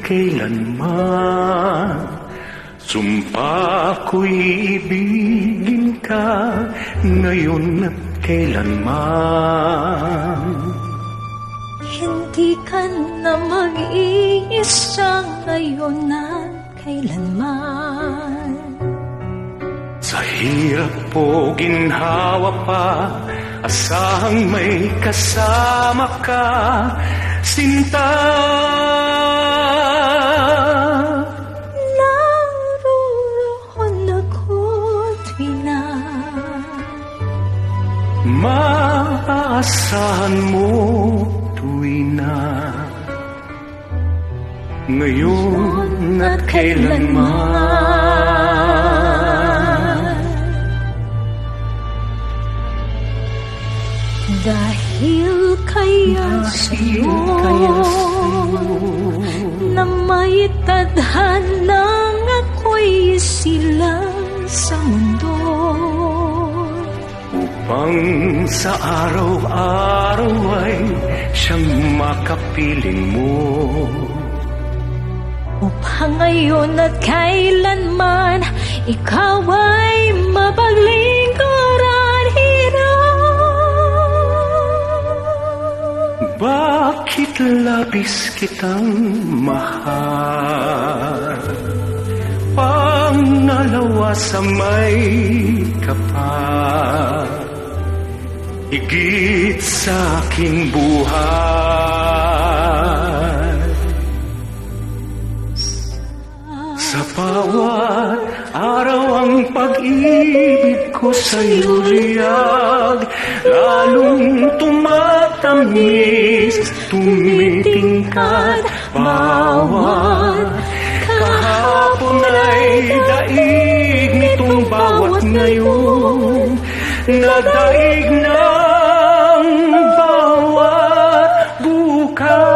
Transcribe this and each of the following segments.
kailanman. Sumpa ko'y ibigin ka ngayon at kailanman. Hindi ka na mag-iisa ngayon at kailanman. Sa hirap o ginhawa pa, asahang may kasama ka, sinta. Naroon ako tuwing na maaasahan mo tuwing na ngayon at kailanman. Dahil kaya sa'yo na may tadhanang ako'y silang sa mundo, upang sa araw-araw ay siyang makapiling mo. Upang ngayon at kailanman ikaw ay mapaglingkuran hirap. Bakit labis kitang mahal? Pangalawa sa may kapal, higit sa aking buhay. Sa bawat araw ang pag-ibig ko sa'yo liyag, lalong tumatamis, tumitingkad. Bawat kahapon ay daig nitong bawat ngayon, nadaig ng bawat bukas.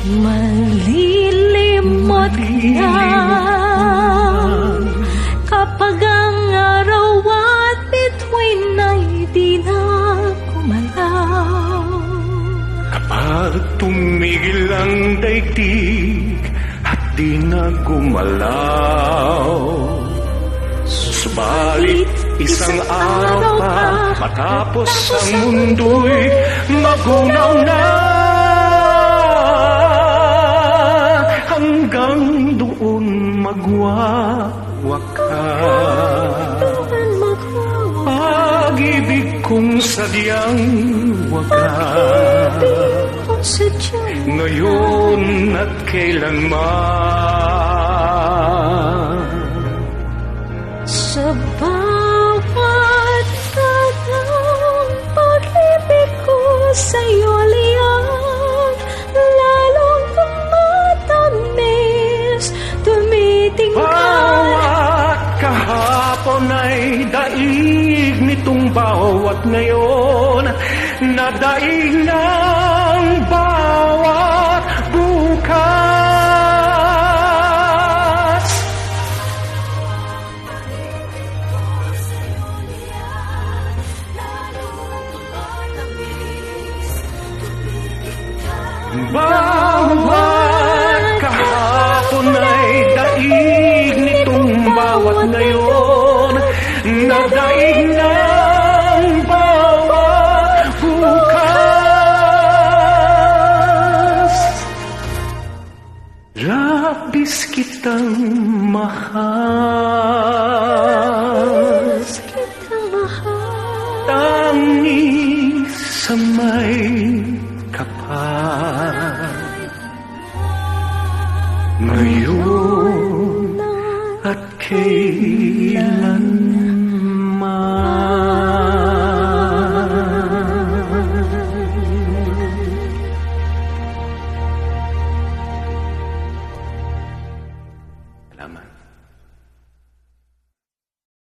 Malilimot yan kapag ang araw at bituin ay di na gumalaw. Kapag tumigil ang daigdig at di na gumalaw, subalit isang araw pa matapos ang mundo'y magunaw na. Hanggang doon magwawakas pag-ibig kong sadyang wagas, ngayon at kailanman. Sa bawat tagang pag-ibig ko sa'yo liyag, lalong tumatamis, tumitingkad. Bawat kahapon ay daig nitong bawat ngayon, nadaig ng bawat bukas. Bawat kahapon ay daig nitong bawat ngayon, nadaig ng bawat bukas. Labis kitang mahal, tangis sa may kapal, ngayon at kailan